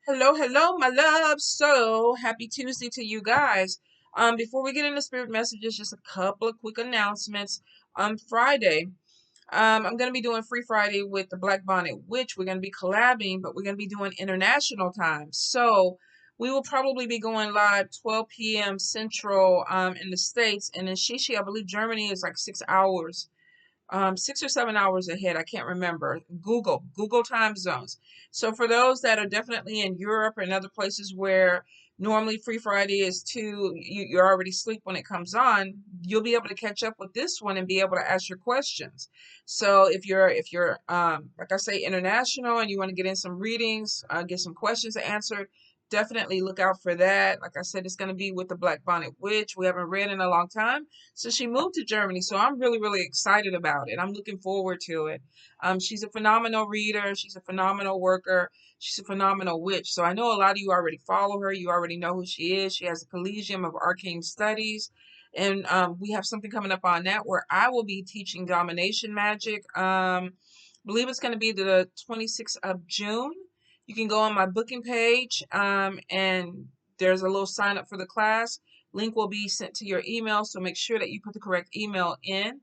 Hello, hello, my love. So happy Tuesday to you guys. Before we get into spirit messages, just a couple of quick announcements. Friday, I'm gonna be doing Free Friday with the Black Bonnet Witch. We're gonna be collabing, but we're gonna be doing international time. So we will probably be going live 12 p.m. Central in the States, and in Shishi, I believe Germany is like 6 hours 6 or 7 hours ahead. I can't remember. Google time zones. So for those that are definitely in Europe and other places where normally Free Friday is you're already asleep when it comes on, you'll be able to catch up with this one and be able to ask your questions. So if you're like I say international and you want to get in some readings, get some questions answered, definitely look out for that. Like I said, it's going to be with the Black Bonnet Witch. We haven't read in a long time. So she moved to Germany. So I'm really, really excited about it. I'm looking forward to it. She's a phenomenal reader. She's a phenomenal worker. She's a phenomenal witch. So I know a lot of you already follow her. You already know who she is. She has a Collegium of Arcane Studies. And we have something coming up on that where I will be teaching domination magic. I believe it's going to be the 26th of June. You can go on my booking page and there's a little sign up for the class. Link will be sent to your email, so make sure that you put the correct email in.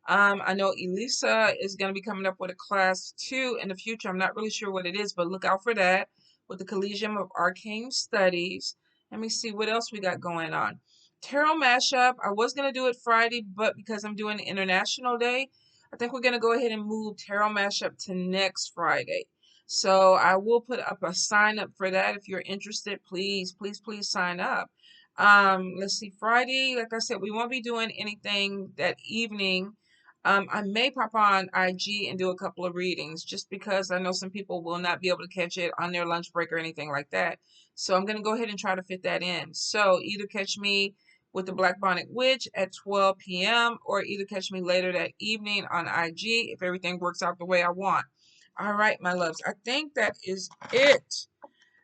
I know Elisa is going to be coming up with a class too in the future. I'm not really sure what it is, but look out for that with the Collegium of Arcane Studies. Let me see what else we got going on. Tarot Mashup. I was going to do it Friday, but because I'm doing International Day, I think we're going to go ahead and move Tarot Mashup to next Friday. So I will put up a sign up for that. If you're interested, please, please, please sign up. Let's see, Friday, like I said, we won't be doing anything that evening. I may pop on IG and do a couple of readings just because I know some people will not be able to catch it on their lunch break or anything like that. So I'm going to go ahead and try to fit that in. So either catch me with the Black Bonnet Witch at 12 p.m. or either catch me later that evening on IG if everything works out the way I want. All right, my loves, I think that is it.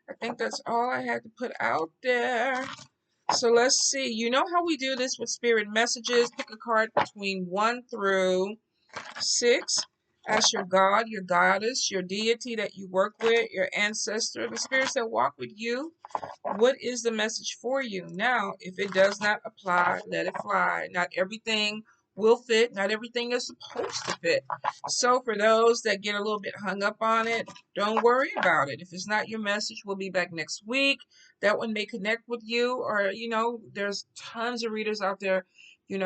I think that's all I had to put out there. So let's see. You know how we do this with spirit messages. Pick a card between 1 through 6. Ask your God, your goddess, your deity that you work with, your ancestor, the spirits that walk with you. What is the message for you? Now, if it does not apply, let it fly. Not everything will fit. Not everything is supposed to fit. So for those that get a little bit hung up on it, don't worry about it. If it's not your message, we'll be back next week. That one may connect with you, or there's tons of readers out there.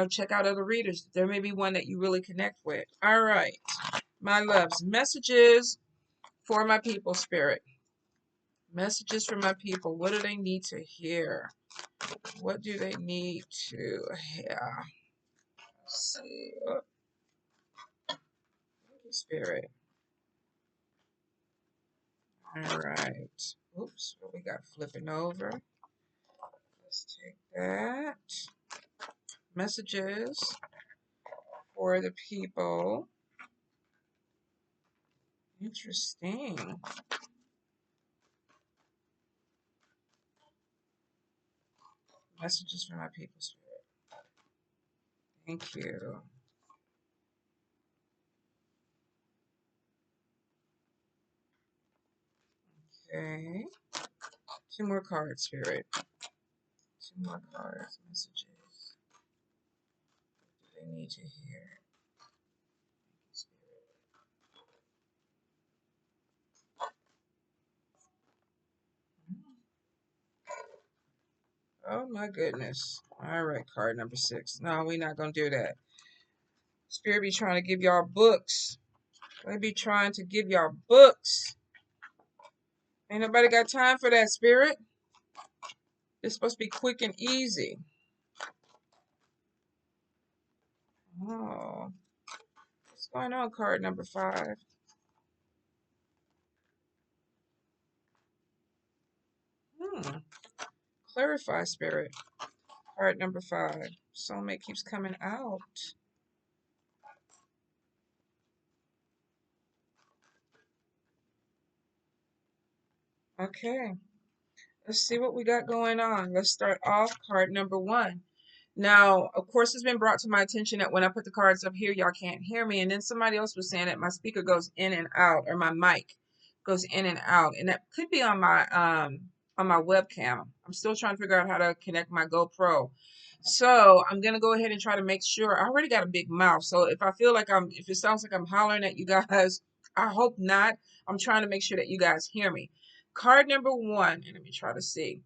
Check out other readers. There may be one that you really connect with. All right, my loves, messages for my people, spirit. Messages for my people. What do they need to hear? What do they need to hear? Let's see. Oh, thank you, spirit. All right. Oops, what we got flipping over? Let's take that. Messages for the people. Interesting. Messages for my people, spirit. Thank you. Okay. Two more cards, spirit. Two more cards. Messages. What do they need to hear? Oh my goodness. All right, card number 6. No, we're not going to do that. Spirit be trying to give y'all books. They be trying to give y'all books. Ain't nobody got time for that, spirit. It's supposed to be quick and easy. Oh. What's going on, card number 5? Clarify, spirit. Card number 5. Soulmate keeps coming out. Okay. Let's see what we got going on. Let's start off card number 1. Now, of course, it's been brought to my attention that when I put the cards up here, y'all can't hear me. And then somebody else was saying that my speaker goes in and out, or my mic. goes in and out, and that could be on my webcam. I'm still trying to figure out how to connect my GoPro. So I'm gonna go ahead and try to make sure. I already got a big mouth, so if I feel like if it sounds like I'm hollering at you guys, I hope not. I'm trying to make sure that you guys hear me. Card number one, and let me try to see.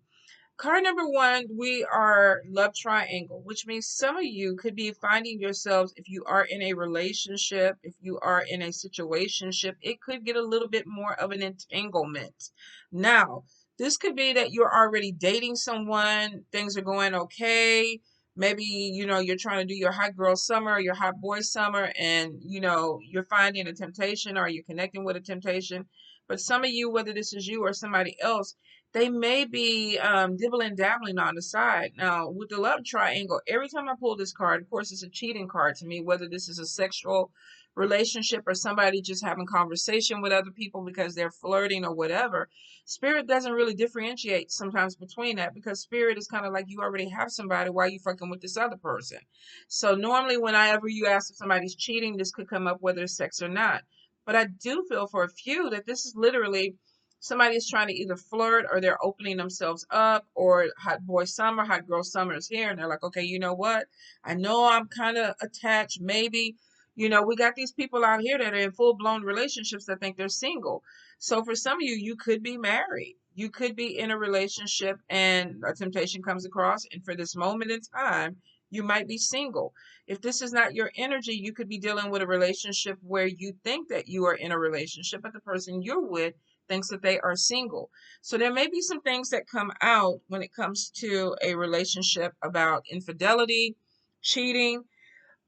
Card number one, we are love triangle, which means some of you could be finding yourselves, if you are in a relationship, if you are in a situationship, it could get a little bit more of an entanglement. Now, this could be that you're already dating someone, things are going okay. Maybe, you're trying to do your hot girl summer or your hot boy summer, and, you're finding a temptation or you're connecting with a temptation. But some of you, whether this is you or somebody else, they may be dibbling dabbling on the side. Now, with the love triangle, every time I pull this card, of course, it's a cheating card to me, whether this is a sexual relationship or somebody just having conversation with other people because they're flirting or whatever. Spirit doesn't really differentiate sometimes between that, because spirit is kind of like, you already have somebody, why are you fucking with this other person? So normally whenever you ask if somebody's cheating, this could come up whether it's sex or not. But I do feel for a few that this is literally somebody is trying to either flirt, or they're opening themselves up, or hot boy summer, hot girl summer is here, and they're like, okay, you know what? I know I'm kind of attached. Maybe, we got these people out here that are in full blown relationships that think they're single. So for some of you, you could be married. You could be in a relationship and a temptation comes across. And for this moment in time, you might be single. If this is not your energy, you could be dealing with a relationship where you think that you are in a relationship, but the person you're with thinks that they are single. So there may be some things that come out when it comes to a relationship about infidelity, cheating.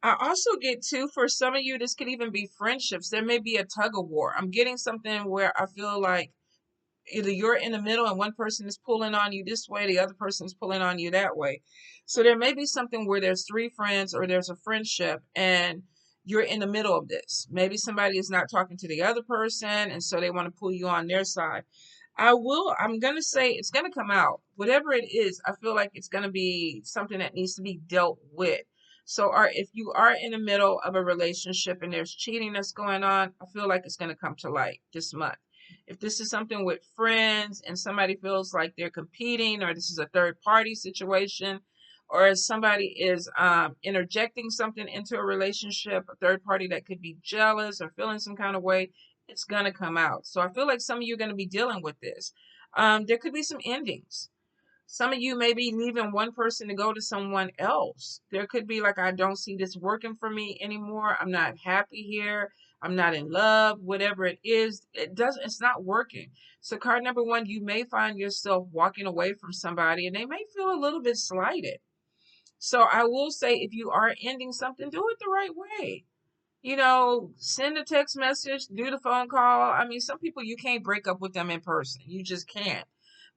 I also get too, for some of you, this could even be friendships. There may be a tug of war. I'm getting something where I feel like either you're in the middle and one person is pulling on you this way, the other person is pulling on you that way. So there may be something where there's three friends or there's a friendship and you're in the middle of this. Maybe somebody is not talking to the other person and so they want to pull you on their side. I'm going to say it's going to come out. Whatever it is, I feel like it's going to be something that needs to be dealt with. So if you are in the middle of a relationship and there's cheating that's going on, I feel like it's going to come to light this month. If this is something with friends and somebody feels like they're competing, or this is a third party situation, or somebody is interjecting something into a relationship, a third party that could be jealous or feeling some kind of way, it's going to come out. So I feel like some of you are going to be dealing with this. There could be some endings. Some of you may be leaving one person to go to someone else. There could be like, I don't see this working for me anymore. I'm not happy here. I'm not in love. Whatever it is, it's not working. So card number one, you may find yourself walking away from somebody and they may feel a little bit slighted. So I will say, if you are ending something, do it the right way. Send a text message, do the phone call. I mean, some people you can't break up with them in person. You just can't.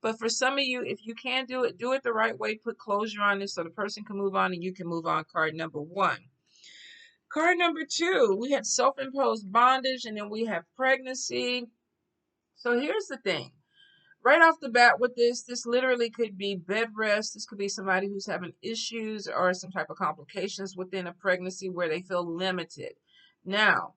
But for some of you, if you can do it the right way. Put closure on this so the person can move on and you can move on. Card number one. Card number two, we had self-imposed bondage and then we have pregnancy. So here's the thing. Right off the bat with this literally could be bed rest. This could be somebody who's having issues or some type of complications within a pregnancy where they feel limited. Now,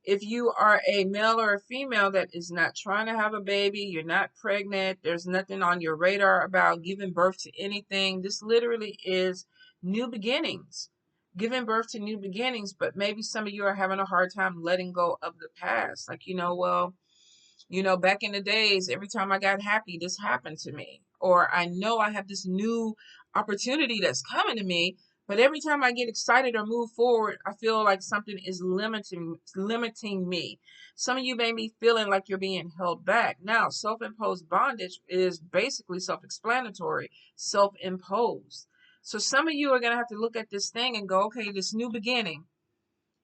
if you are a male or a female that is not trying to have a baby, you're not pregnant, there's nothing on your radar about giving birth to anything, this literally is new beginnings, giving birth to new beginnings. But maybe some of you are having a hard time letting go of the past. Like, well, back in the days, every time I got happy, this happened to me. Or I know I have this new opportunity that's coming to me, but every time I get excited or move forward, I feel like something is limiting me. Some of you may be feeling like you're being held back. Now, self-imposed bondage is basically self-explanatory, self-imposed. So some of you are going to have to look at this thing and go, okay, this new beginning,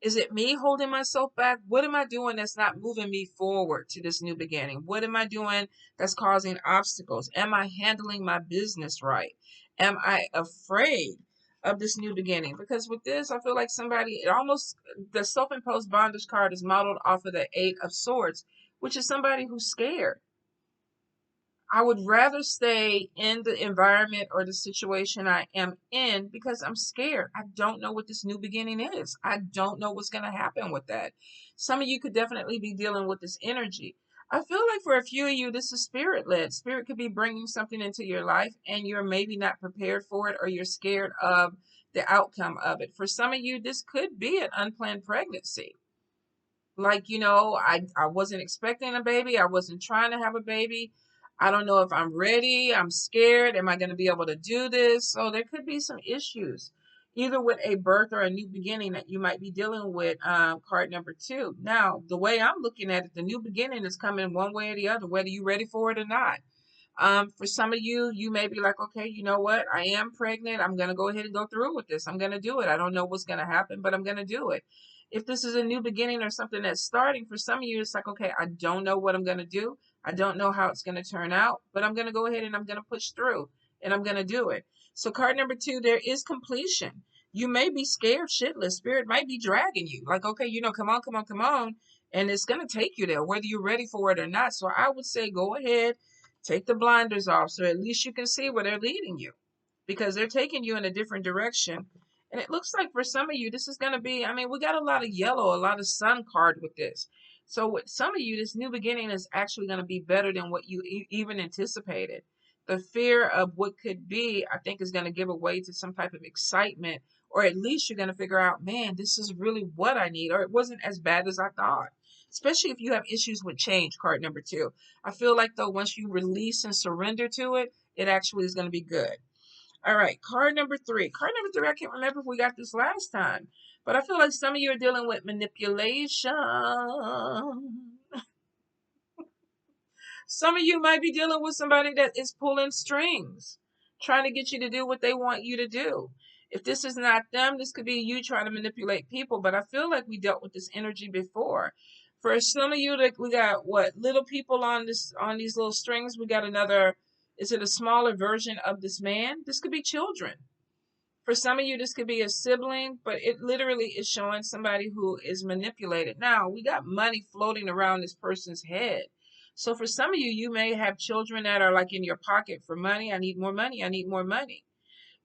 is it me holding myself back? What am I doing that's not moving me forward to this new beginning? What am I doing that's causing obstacles? Am I handling my business right? Am I afraid of this new beginning? Because with this, I feel like the self-imposed bondage card is modeled off of the Eight of Swords, which is somebody who's scared. I would rather stay in the environment or the situation I am in because I'm scared. I don't know what this new beginning is. I don't know what's going to happen with that. Some of you could definitely be dealing with this energy. I feel like for a few of you, this is spirit led. Spirit could be bringing something into your life and you're maybe not prepared for it or you're scared of the outcome of it. For some of you, this could be an unplanned pregnancy. Like, I wasn't expecting a baby. I wasn't trying to have a baby. I don't know if I'm ready. I'm scared. Am I going to be able to do this? So there could be some issues, either with a birth or a new beginning that you might be dealing with. Card number 2. Now, the way I'm looking at it, the new beginning is coming one way or the other, whether you're ready for it or not. For some of you, you may be like, okay, you know what? I am pregnant. I'm going to go ahead and go through with this. I'm going to do it. I don't know what's going to happen, but I'm going to do it. If this is a new beginning or something that's starting, for some of you, it's like, okay, I don't know what I'm going to do. I don't know how it's going to turn out, but I'm going to go ahead and I'm going to push through and I'm going to do it. So card number 2, there is completion. You may be scared shitless. Spirit might be dragging you like, okay, come on, come on, come on. And it's going to take you there, whether you're ready for it or not. So I would say go ahead, take the blinders off so at least you can see where they're leading you, because they're taking you in a different direction. And it looks like for some of you, this is going to be, we got a lot of yellow, a lot of sun card with this. So with some of you, this new beginning is actually going to be better than what you even anticipated. The fear of what could be, I think, is going to give away to some type of excitement, or at least you're going to figure out, man, this is really what I need, or it wasn't as bad as I thought. Especially if you have issues with change, card number 2. I feel like, though, once you release and surrender to it, it actually is going to be good. All right, card number 3. Card number 3, I can't remember if we got this last time, but I feel like some of you are dealing with manipulation. Some of you might be dealing with somebody that is pulling strings, trying to get you to do what they want you to do. If this is not them, this could be you trying to manipulate people, but I feel like we dealt with this energy before. For some of you, that we got little people on these little strings. We got another, is it a smaller version of this man? This could be children. For some of you, this could be a sibling, but it literally is showing somebody who is manipulated. Now, we got money floating around this person's head. So for some of you, you may have children that are like in your pocket for money. I need more money. I need more money.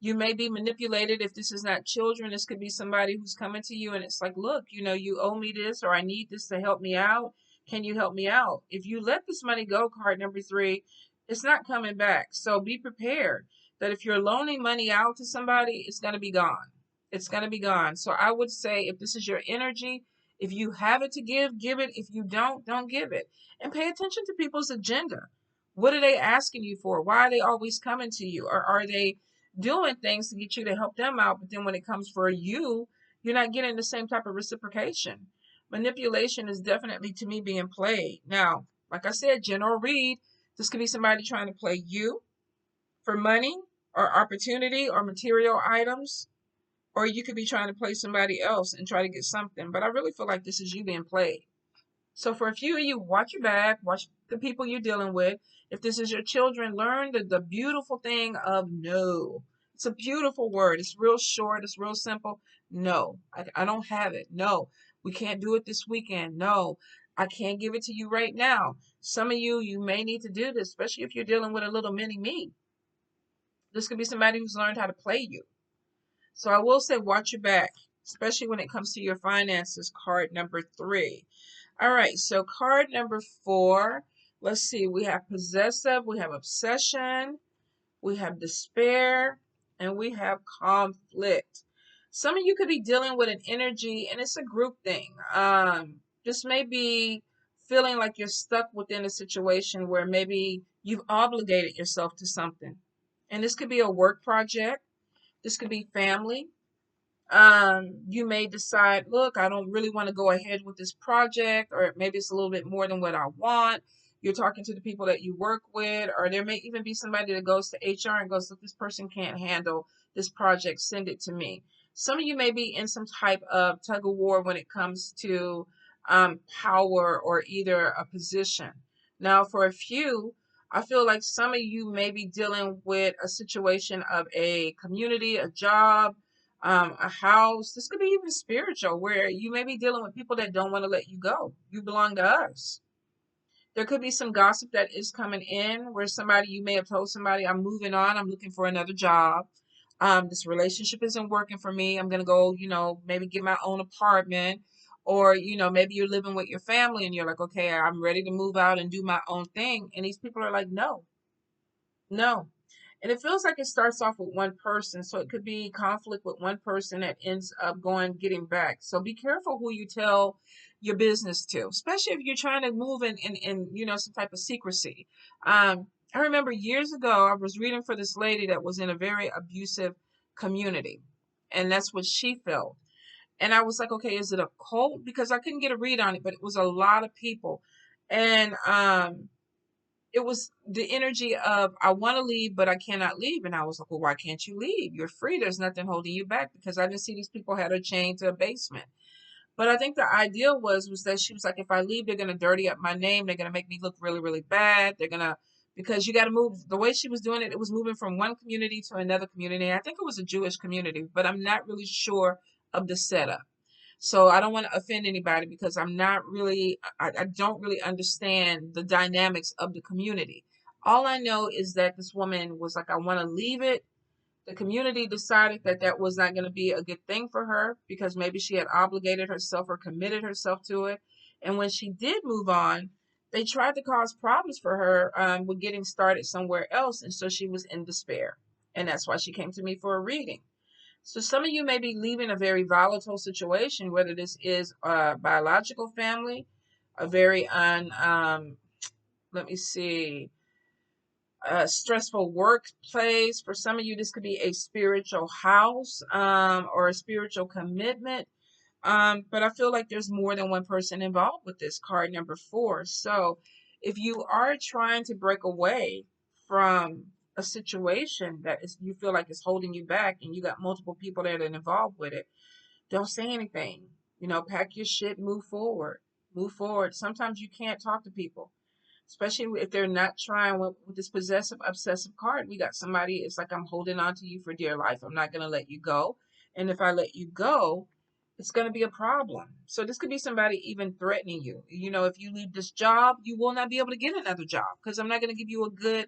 You may be manipulated. If this is not children, this could be somebody who's coming to you and it's like, look, you owe me this, or I need this to help me out. Can you help me out? If you let this money go, card number 3, it's not coming back. So be prepared that if you're loaning money out to somebody, it's going to be gone. It's going to be gone. So I would say, if this is your energy, if you have it to give it. If you don't give it. And pay attention to people's agenda. What are they asking you for? Why are they always coming to you? Or are they doing things to get you to help them out? But then when it comes for you, you're not getting the same type of reciprocation. Manipulation is definitely, to me, being played. Now, like I said, general read, this could be somebody trying to play you for money or opportunity or material items, or you could be trying to play somebody else and try to get something. But I really feel like this is you being played. So for a few of you, watch your back, watch the people you're dealing with. If this is your children, learn the beautiful thing of no. It's a beautiful word. It's real short. It's real simple. No, I don't have it. No, we can't do it this weekend. No, I can't give it to you right now. Some of you, you may need to do this, especially if you're dealing with a little mini me. This could be somebody who's learned how to play you. So I will say watch your back, especially when it comes to your finances, card number 3. All right, so card number 4, let's see, we have possessive, we have obsession, we have despair, and we have conflict. Some of you could be dealing with an energy, and it's a group thing. This may be feeling like you're stuck within a situation where maybe you've obligated yourself to something. And this could be a work project. This could be family. You may decide, look, I don't really want to go ahead with this project, or maybe it's a little bit more than what I want. You're talking to the people that you work with, or there may even be somebody that goes to HR and goes, look, this person can't handle this project, send it to me. Some of you may be in some type of tug of war when it comes to power or either a position. Now, for a few, I feel like some of you may be dealing with a situation of a community, a job, a house. This could be even spiritual, where you may be dealing with people that don't want to let you go. You belong to us. There could be some gossip that is coming in, where somebody, you may have told somebody, I'm moving on, I'm looking for another job. This relationship isn't working for me. I'm going to go, maybe get my own apartment. Or, maybe you're living with your family and you're like, okay, I'm ready to move out and do my own thing. And these people are like, no, no. And it feels like it starts off with one person. So it could be conflict with one person that ends up getting back. So be careful who you tell your business to, especially if you're trying to move in some type of secrecy. I remember years ago, I was reading for this lady that was in a very abusive community. And that's what she felt. And I was like, okay, is it a cult? Because I couldn't get a read on it, but it was a lot of people. And it was the energy of, I want to leave, but I cannot leave. And I was like, well, why can't you leave? You're free. There's nothing holding you back, because I didn't see these people had her chained to a basement. But I think the idea was that she was like, if I leave, they're going to dirty up my name. They're going to make me look really, really bad. They're going to, because you got to move. The way she was doing it, it was moving from one community to another community. I think it was a Jewish community, but I'm not really sure of the setup. So I don't want to offend anybody, because I'm not really, I don't really understand the dynamics of the community. All I know is that this woman was like, I want to leave it. The community decided that that was not going to be a good thing for her, because maybe she had obligated herself or committed herself to it. And when she did move on, they tried to cause problems for her with getting started somewhere else. And so she was in despair. And that's why she came to me for a reading. So some of you may be leaving a very volatile situation, whether this is a biological family, a very let me see, a stressful workplace. For some of you, this could be a spiritual house or a spiritual commitment. But I feel like there's more than one person involved with this card number 4. So if you are trying to break away from a situation that is, you feel like is holding you back, and you got multiple people that are involved with it, don't say anything. Pack your shit, move forward. Move forward. Sometimes you can't talk to people, especially if they're not trying with this possessive obsessive card. We got somebody, it's like, I'm holding on to you for dear life. I'm not going to let you go. And if I let you go, it's going to be a problem. So this could be somebody even threatening you. If you leave this job, you will not be able to get another job, because I'm not going to give you a good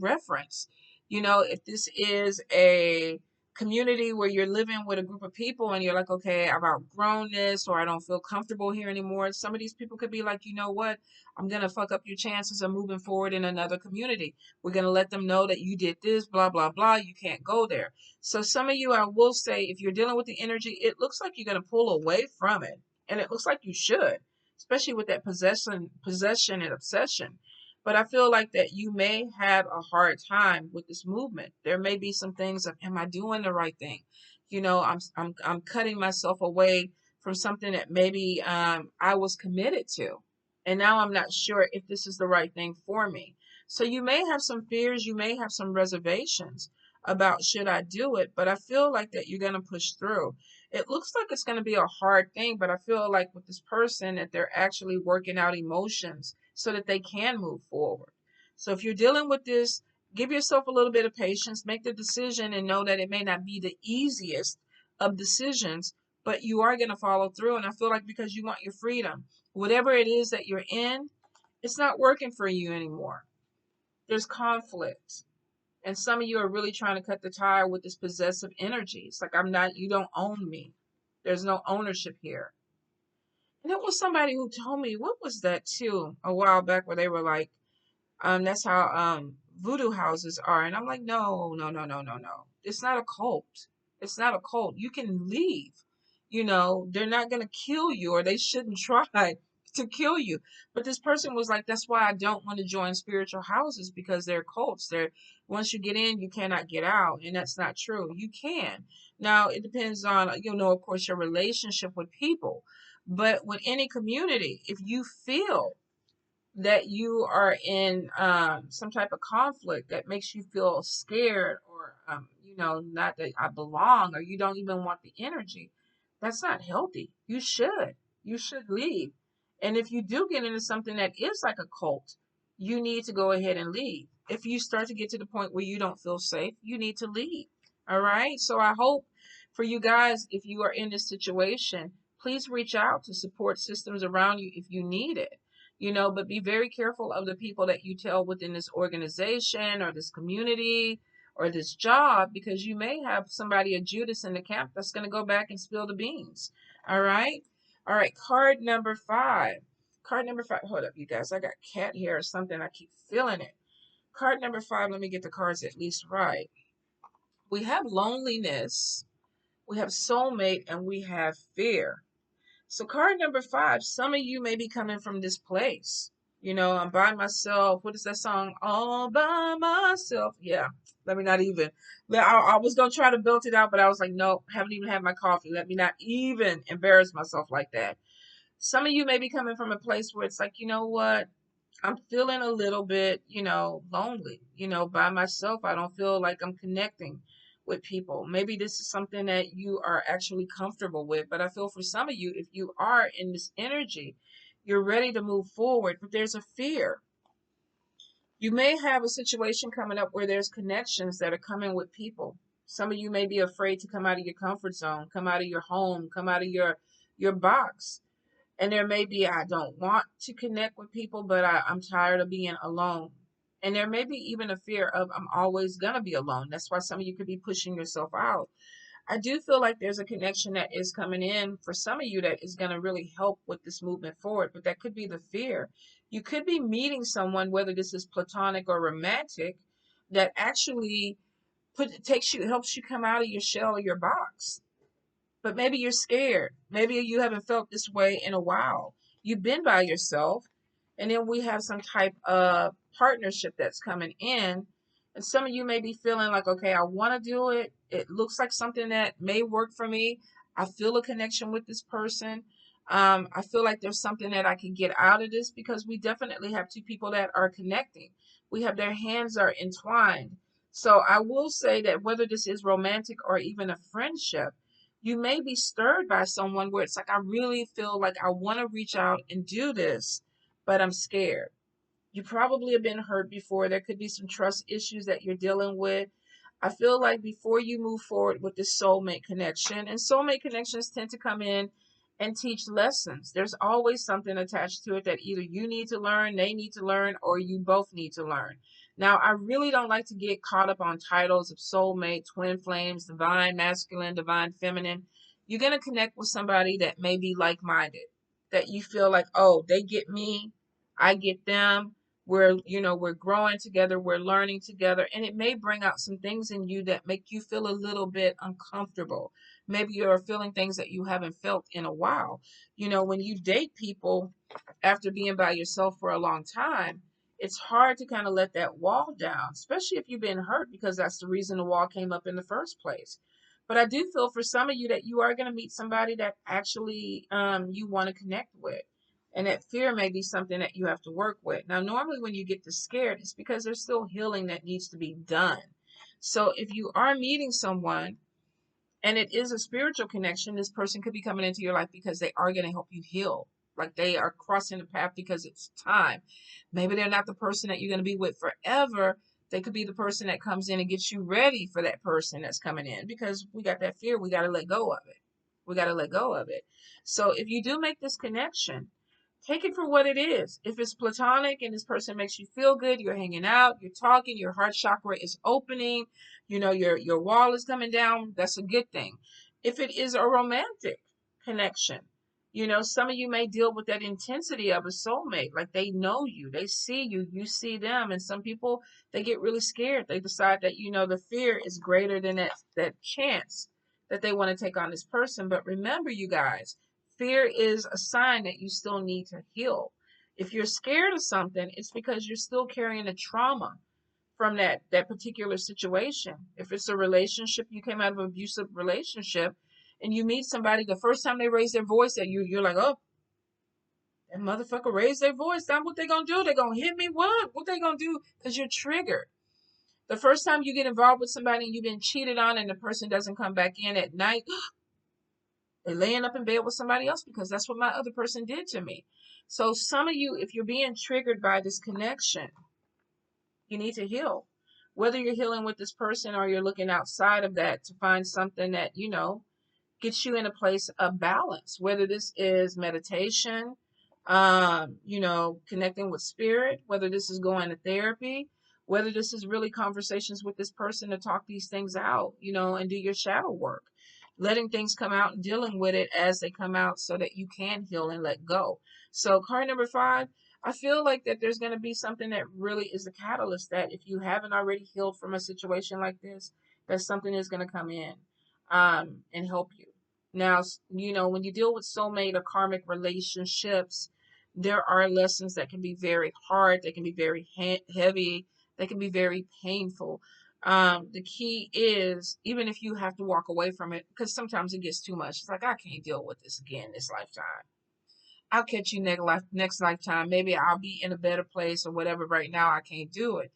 reference. If this is a community where you're living with a group of people and you're like, okay, I've outgrown this, or I don't feel comfortable here anymore. Some of these people could be like, you know what? I'm going to fuck up your chances of moving forward in another community. We're going to let them know that you did this, blah, blah, blah. You can't go there. So some of you, I will say, if you're dealing with the energy, it looks like you're going to pull away from it. And it looks like you should, especially with that possession and obsession. But I feel like that you may have a hard time with this movement. There may be some things of, am I doing the right thing? I'm cutting myself away from something that maybe I was committed to. And now I'm not sure if this is the right thing for me. So you may have some fears, you may have some reservations about, should I do it? But I feel like that you're going to push through. It looks like it's going to be a hard thing, but I feel like with this person that they're actually working out emotions so that they can move forward. So if you're dealing with this, give yourself a little bit of patience, make the decision, and know that it may not be the easiest of decisions, but you are going to follow through. And I feel like because you want your freedom, whatever it is that you're in, it's not working for you anymore. There's conflict. And some of you are really trying to cut the tie with this possessive energy. It's like, you don't own me. There's no ownership here. And it was somebody who told me, what was that too, a while back, where they were like, that's how voodoo houses are. And I'm like, no, no, no, no, no, no. It's not a cult. It's not a cult. You can leave. They're not gonna kill you, or they shouldn't try to kill you. But this person was like, that's why I don't want to join spiritual houses, because they're cults. They're, once you get in, you cannot get out. And that's not true. You can. Now it depends on, of course, your relationship with people. But with any community, if you feel that you are in some type of conflict that makes you feel scared, or not that I belong, or you don't even want the energy, that's not healthy. You should leave. And if you do get into something that is like a cult, you need to go ahead and leave. If you start to get to the point where you don't feel safe, you need to leave. All right, so I hope for you guys, if you are in this situation, please reach out to support systems around you if you need it. But be very careful of the people that you tell within this organization or this community or this job, because you may have somebody, a Judas in the camp, that's going to go back and spill the beans. All right. All right, card number 5. Card number 5. Hold up, you guys. I got cat hair or something. I keep feeling it. Card number 5. Let me get the cards at least right. We have loneliness, we have soulmate, and we have fear. So card number 5, some of you may be coming from this place. You know, I'm by myself. What is that song? All by myself. Yeah. Let me not even. I was going to try to build it out, but I was like, no, haven't even had my coffee. Let me not even embarrass myself like that. Some of you may be coming from a place where it's like, you know what? I'm feeling a little bit, lonely, by myself. I don't feel like I'm connecting with people. Maybe this is something that you are actually comfortable with, but I feel for some of you, if you are in this energy, you're ready to move forward, but there's a fear. You may have a situation coming up where there's connections that are coming with people. Some of you may be afraid to come out of your comfort zone, come out of your home, come out of your box. And there may be, I don't want to connect with people, but I'm tired of being alone. And there may be even a fear of, I'm always going to be alone. That's why some of you could be pushing yourself out. I do feel like there's a connection that is coming in for some of you that is going to really help with this movement forward, but that could be the fear. You could be meeting someone, whether this is platonic or romantic, that actually helps you come out of your shell or your box. But maybe you're scared. Maybe you haven't felt this way in a while. You've been by yourself. And then we have some type of partnership that's coming in. And some of you may be feeling like, okay, I want to do it. It looks like something that may work for me. I feel a connection with this person. I feel like there's something that I can get out of this, because we definitely have two people that are connecting. We have their hands are entwined. So I will say that whether this is romantic or even a friendship, you may be stirred by someone where it's like, I really feel like I want to reach out and do this, but I'm scared. You probably have been hurt before. There could be some trust issues that you're dealing with. I feel like before you move forward with this soulmate connection, and soulmate connections tend to come in and teach lessons. There's always something attached to it that either you need to learn, they need to learn, or you both need to learn. Now, I really don't like to get caught up on titles of soulmate, twin flames, divine masculine, divine feminine. You're going to connect with somebody that may be like minded, that you feel like, oh, they get me, I get them. We're growing together, we're learning together, and it may bring out some things in you that make you feel a little bit uncomfortable. Maybe you're feeling things that you haven't felt in a while. When you date people after being by yourself for a long time, it's hard to kind of let that wall down, especially if you've been hurt, because that's the reason the wall came up in the first place. But I do feel for some of you that you are going to meet somebody that actually you want to connect with. And that fear may be something that you have to work with. Now, normally when you get this scared, it's because there's still healing that needs to be done. So if you are meeting someone and it is a spiritual connection, this person could be coming into your life because they are going to help you heal. Like they are crossing the path because it's time. Maybe they're not the person that you're going to be with forever. They could be the person that comes in and gets you ready for that person that's coming in, because we got that fear. We got to let go of it. We got to let go of it. So if you do make this connection, take it for what it is. If it's platonic and this person makes you feel good, you're hanging out, you're talking, your heart chakra is opening, your wall is coming down, that's a good thing. If it is a romantic connection, some of you may deal with that intensity of a soulmate. Like they know you, they see you, you see them. And some people, they get really scared. They decide that, the fear is greater than that chance that they want to take on this person. But remember, you guys, fear is a sign that you still need to heal. If you're scared of something, it's because you're still carrying a trauma from that particular situation. If it's a relationship, you came out of an abusive relationship, and you meet somebody, the first time they raise their voice at you, you're like, oh, that motherfucker raised their voice. Now what they gonna do? They gonna hit me? What they gonna do? Because you're triggered. The first time you get involved with somebody and you've been cheated on and the person doesn't come back in at night, they're laying up in bed with somebody else because that's what my other person did to me. So some of you, if you're being triggered by this connection, you need to heal. Whether you're healing with this person or you're looking outside of that to find something that, gets you in a place of balance, whether this is meditation, connecting with spirit, whether this is going to therapy, whether this is really conversations with this person to talk these things out, and do your shadow work. letting things come out and dealing with it as they come out so that you can heal and let go. So card number 5, I feel like that there's going to be something that really is a catalyst, that if you haven't already healed from a situation like this, that something is going to come in and help you. Now, when you deal with soulmate or karmic relationships, there are lessons that can be very hard, they can be very heavy, they can be very painful. The key is, even if you have to walk away from it, because sometimes it gets too much. It's like, I can't deal with this again this lifetime. I'll catch you next lifetime. Maybe I'll be in a better place or whatever. Right now, I can't do it.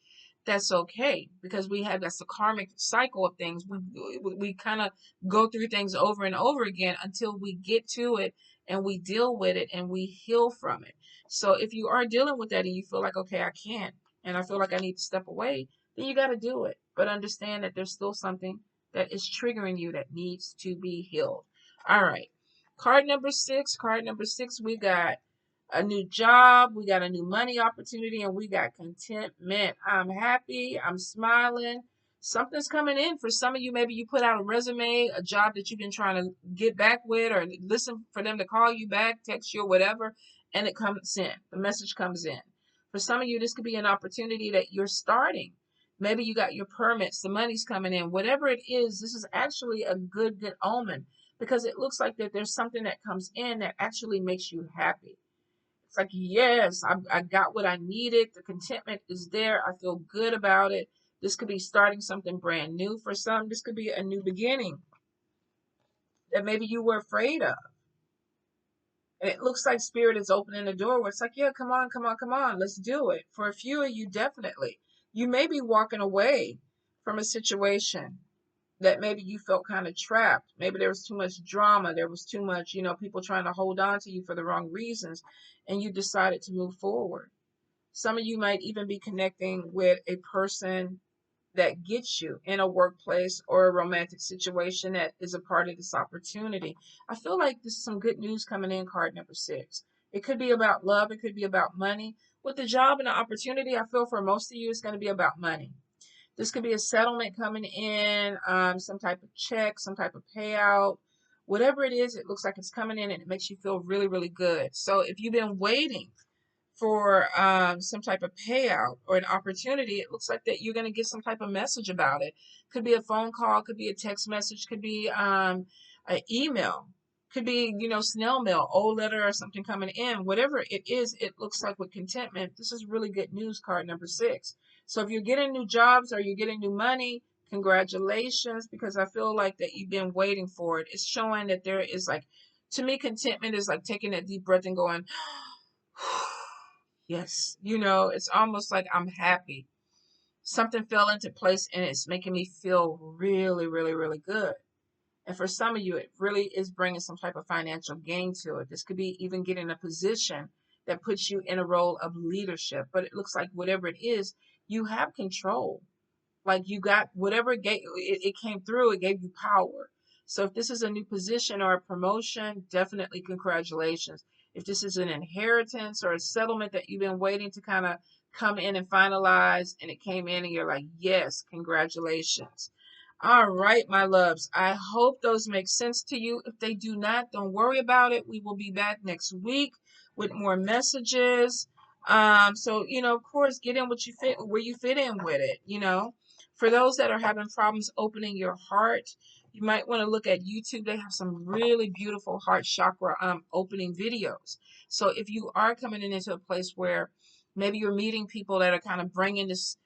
That's okay, because that's the karmic cycle of things. We kind of go through things over and over again until we get to it and we deal with it and we heal from it. So if you are dealing with that and you feel like, okay, I can't, and I feel like I need to step away, then you got to do it. But understand that there's still something that is triggering you that needs to be healed. All right. Card number 6. Card number 6, we got a new job, we got a new money opportunity, and we got contentment. I'm happy, I'm smiling. Something's coming in. For some of you, maybe you put out a resume, a job that you've been trying to get back with, or listen for them to call you back, text you, or whatever, and it comes in. The message comes in. For some of you, this could be an opportunity that you're starting. Maybe you got your permits, the money's coming in. Whatever it is, this is actually a good omen, because it looks like that there's something that comes in that actually makes you happy. It's like, yes, I got what I needed. The contentment is there. I feel good about it. This could be starting something brand new. For some, this could be a new beginning that maybe you were afraid of. And it looks like Spirit is opening the door where it's like, yeah, come on, come on, come on, let's do it. For a few of you, definitely. You may be walking away from a situation that maybe you felt kind of trapped. Maybe there was too much drama. There was too much, people trying to hold on to you for the wrong reasons. And you decided to move forward. Some of you might even be connecting with a person that gets you in a workplace or a romantic situation that is a part of this opportunity. I feel like this is some good news coming in, card number 6. It could be about love. It could be about money. With the job and the opportunity, I feel for most of you, it's going to be about money. This could be a settlement coming in, some type of check, some type of payout. Whatever it is, it looks like it's coming in and it makes you feel really, really good. So if you've been waiting for some type of payout or an opportunity, it looks like that you're going to get some type of message about it. Could be a phone call, could be a text message, could be an email, could be, snail mail, old letter or something coming in. Whatever it is, it looks like with contentment, this is really good news, card number 6. So if you're getting new jobs or you're getting new money, congratulations, because I feel like that you've been waiting for it. It's showing that there is, like, to me, contentment is like taking that deep breath and going, yes, it's almost like I'm happy. Something fell into place and it's making me feel really, really, really good. And for some of you, it really is bringing some type of financial gain to it. This could be even getting a position that puts you in a role of leadership. But it looks like whatever it is, you have control. Like, you got whatever it came through, it gave you power. So if this is a new position or a promotion, definitely congratulations. If this is an inheritance or a settlement that you've been waiting to kind of come in and finalize, and it came in and you're like, yes, congratulations. All right, my loves. I hope those make sense to you. If they do not, don't worry about it. We will be back next week with more messages. So, of course, get in what you fit, where you fit in with it. For those that are having problems opening your heart, you might want to look at YouTube. They have some really beautiful heart chakra opening videos. So if you are coming into a place where maybe you're meeting people that are kind of bringing this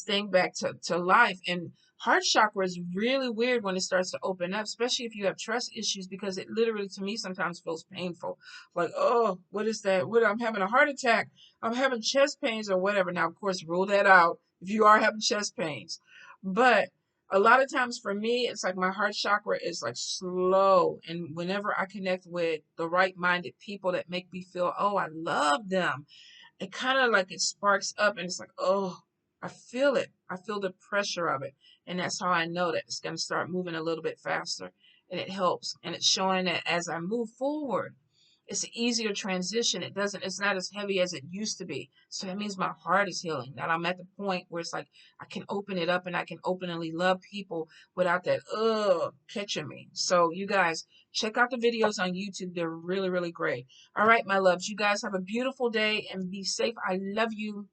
thing back to life, and heart chakra is really weird when it starts to open up, especially if you have trust issues, because it literally, to me, sometimes feels painful. Like, oh, what is that? I'm having a heart attack. I'm having chest pains or whatever. Now, of course, rule that out if you are having chest pains. But a lot of times for me, it's like my heart chakra is like slow. And whenever I connect with the right-minded people that make me feel, oh, I love them, it kind of like it sparks up and it's like, oh, I feel it. I feel the pressure of it. And that's how I know that it's going to start moving a little bit faster. And it helps. And it's showing that as I move forward, It's an easier transition. It's not as heavy as it used to be. So that means my heart is healing. That I'm at the point where it's like I can open it up and I can openly love people without that catching me. So you guys check out the videos on YouTube. They're really, really great. All right, my loves. You guys have a beautiful day and be safe. I love you.